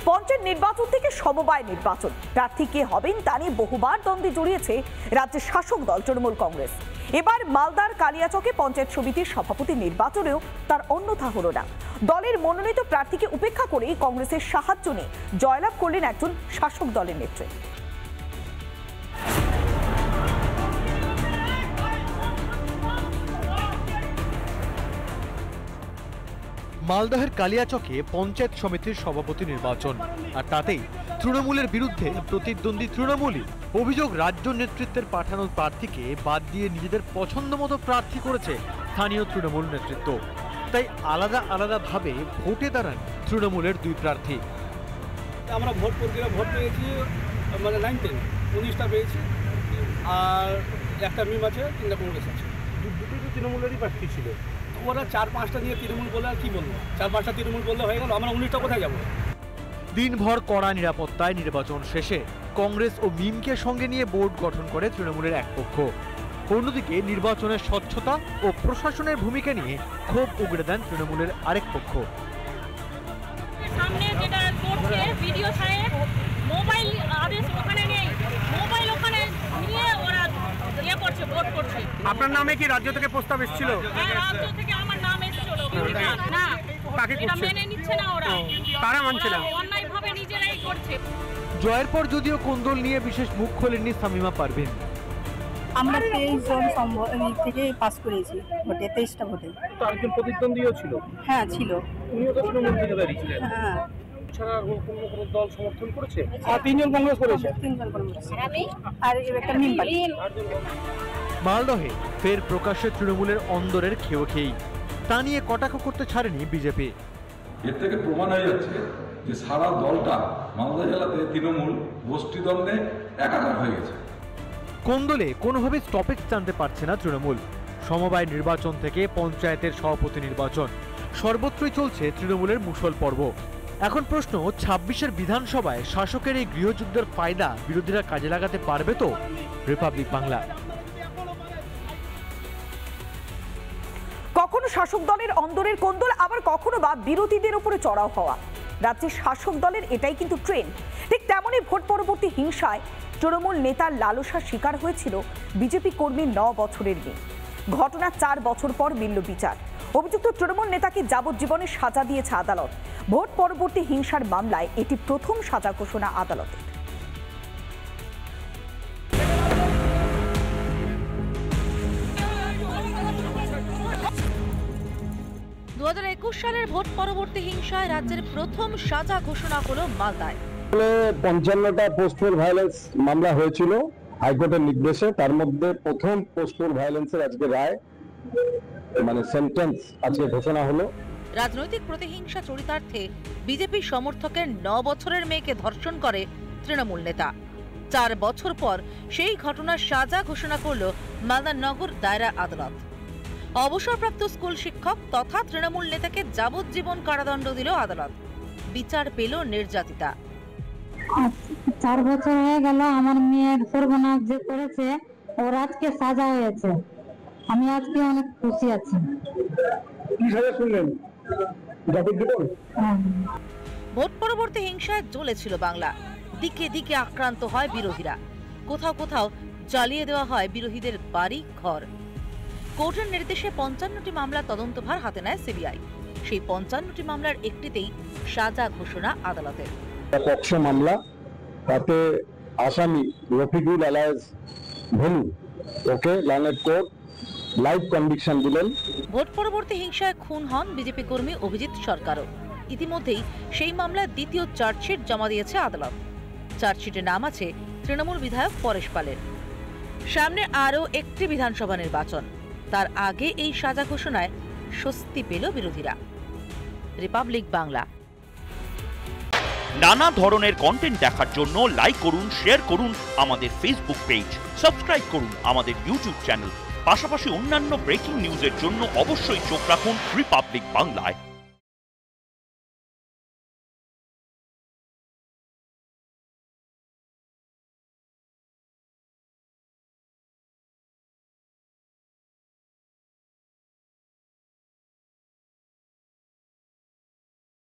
পঞ্চায়েত নির্বাচন থেকে সমবায় নির্বাচন, প্রার্থী কে হবেন তা নিয়ে বহুবার দ্বন্দ্বে জড়িয়েছে রাজ্যের শাসক দল তৃণমূল কংগ্রেস। এবার মালদার কালিয়াচকে পঞ্চায়েত সমিতির সভাপতি নির্বাচনেও তার অন্যথা হলো না। দলের মনোনীত প্রার্থীকে উপেক্ষা করে কংগ্রেসের সাহায্য নিয়ে জয়লাভ করলেন একজন শাসক দলের নেত্রী। মালদহের কালিয়াচকে পঞ্চায়েত সমিতির সভাপতি নির্বাচন, আর তাতেই তৃণমূলের বিরুদ্ধে প্রতিদ্বন্দ্বী তৃণমূলই অভিযোগ রাজ্য নেতৃত্বের পাঠানো প্রার্থীকে বাদ দিয়ে নিজেদের পছন্দ মতো প্রার্থী করেছে স্থানীয় তৃণমূল নেতৃত্ব। তাই আলাদা আলাদাভাবে ভোটে দাঁড়ান তৃণমূলের দুই প্রার্থী। আমরা ভোট পেয়েছি, মানে 19টা পেয়েছি, আর একটা মিম আছে, 3টা কংগ্রেস আছে। দুটোই তো তৃণমূলেরই প্রার্থী ছিল। ওরা 4-5টা দিয়ে তৃণমূল বলে আর কি বলবো, 4-5টা তৃণমূল বললে হয়ে গেল, আমরা 19টা কোথায় যাবো? দিনভর কড়া নিরাপত্তায় নির্বাচন শেষে কংগ্রেস ও মিমকে সঙ্গে নিয়ে বোর্ড গঠন করে তৃণমূলের এক পক্ষ। অন্যদিকে নির্বাচনের স্বচ্ছতা ও প্রশাসনের ভূমিকা নিয়ে ক্ষোভ উগড়ে দেন তৃণমূলের আরেক পক্ষ। সামনে যেটা করছে ভিডিও সাহেব, মোবাইল আদেশ ওখানে নেই, মোবাইল ওখানে নিয়ে ওরা ইয়ে করছে, ভোট করছে। আপনার নামে কি রাজ্য থেকে প্রস্তাব এসেছিল? হ্যাঁ, রাজ্য থেকে আমার নাম এসেছিল, না এটা মেনে নিচ্ছে না ওরা, তারা মানছে না, অন্যায়ভাবে নিজেরাই করছে। জয়ের পর যদিও কোন্দল নিয়ে বিশেষ মুখ খোলেননি শামীমা পারভীন। আমরা 23 জন থেকে পাস করেছি ভোটে, 23টা ভোটে। তো একজন প্রতিদ্বন্দ্বীও ছিল। হ্যাঁ ছিল। উনিও তো তৃণমূল থেকে দাঁড়িয়েছিলেন। হ্যাঁ, ছাড়া কোনো দল সমর্থন করেছে? আর 3জন কংগ্রেস করেছে। 3জন কংগ্রেস আর একটা মিম পার্টি। মালদহে ফের প্রকাশ্যে তৃণমূলের অন্দরের খেয়েই তা নিয়ে কটাক্ষ করতে ছাড়েনি বিজেপি। এর থেকে প্রমাণ হয়ে যাচ্ছে যে সারা দলটা মালদা জেলাতে তৃণমূল গোষ্ঠীদ্বন্দ্বে একাকার হয়ে গেছে। কোন্দলে কোনোভাবে স্টপেজ টানতে পারছে না তৃণমূল। সমবায় নির্বাচন থেকে পঞ্চায়েতের সভাপতি নির্বাচন, সর্বত্রই চলছে তৃণমূলের মুষল পর্ব। এখন প্রশ্ন, 26-এর বিধানসভায় শাসকের এই গৃহযুদ্ধের ফায়দা বিরোধীরা কাজে লাগাতে পারবে তো? রিপাবলিক বাংলা। কখনো শাসক দলের অন্দরের কোন্দল, আবার কখনো বা বিরোধীদের উপরে চড়াও হওয়া, রাজ্যের শাসক দলের এটাই কিন্তু ট্রেন্ড। ঠিক তেমনই ভোট পরবর্তী হিংসায় তৃণমূল নেতার লালসার শিকার হয়েছিল বিজেপি কর্মী 9 বছরের মেয়ে। ঘটনা 4 বছর পর মিলল বিচার। অভিযুক্ত তৃণমূল নেতাকে যাবজ্জীবনের সাজা দিয়েছে আদালত। ভোট পরবর্তী হিংসার মামলায় এটি প্রথম সাজা ঘোষণা আদালতের। 2021 সালের ভোট পরবর্তী হিংসায় রাজ্যের প্রথম সাজা ঘোষণা হলো মালদায়। 55টা পোস্টপোন ভায়োলেন্স মামলা হয়েছিল হাইকোর্টের নির্দেশে, তার মধ্যে প্রথম পোস্টপোন ভায়োলেন্সের আজকে রায়, মানে সেন্টেন্স আজকে ঘোষণা হলো। রাজনৈতিক প্রতিহিংসা চরিতার্থে বিজেপি সমর্থকের 9 বছরের মেয়েকে ধর্ষণ করে তৃণমূল নেতা। 4 বছর পর সেই ঘটনার সাজা ঘোষণা করল মালদা নগর দায়রা আদালত। অবসরপ্রাপ্ত স্কুল শিক্ষক তথা তৃণমূল নেতাকে যাবজ্জীবন কারাদণ্ড দিল আদালত। বিচার পেল নির্যাতিতা। 4 বছর হয়ে গেল আমার মেয়ের সর্বনাশ যে করেছে, ওর আজকে সাজা হয়েছে। আমি আজকে অনেক খুশি আছি। কি সাজা শুনলেন? ভোট পরবর্তী হিংসায় জ্বলেছিল বাংলা। দিকে দিকে আক্রান্ত হয় বিরোধীরা, কোথাও কোথাও জ্বালিয়ে দেওয়া হয় বিরোধীদের বাড়ি ঘর। কোর্টের নির্দেশে 55টি মামলা তদন্তভার হাতে নেয় সিবিআই। সেই 55টি মামলার একটিতেই সাজা ঘোষণা আদালতের। পক্সো মামলা, তাতে আসামি রফিকুল আলায়েজ ভেনু, ওকে লানেট কোর্ট লাইভ কনভিকশন দিলেন। ভোট পরবর্তী হিংসায় খুন হন বিজেপি কর্মী অভিজিৎ সরকারও। ইতিমধ্যেই সেই মামলার দ্বিতীয় চার্জশিট জমা দিয়েছে আদালত। চার্জশিটে নাম আছে তৃণমূল বিধায়ক পরেশ পালের। সামনে আরও একটি বিধানসভা নির্বাচন, তার আগে এই সাজা ঘোষণায় স্বস্তি পেল বিরোধীরা। রিপাবলিক বাংলা। নানা ধরনের কন্টেন্ট দেখার জন্য লাইক করুন, শেয়ার করুন আমাদের ফেসবুক পেজ, সাবস্ক্রাইব করুন আমাদের ইউটিউব চ্যানেল। পাশাপাশি অন্যান্য ব্রেকিং নিউজের জন্য অবশ্যই চোখ রাখুন রিপাবলিক বাংলায়।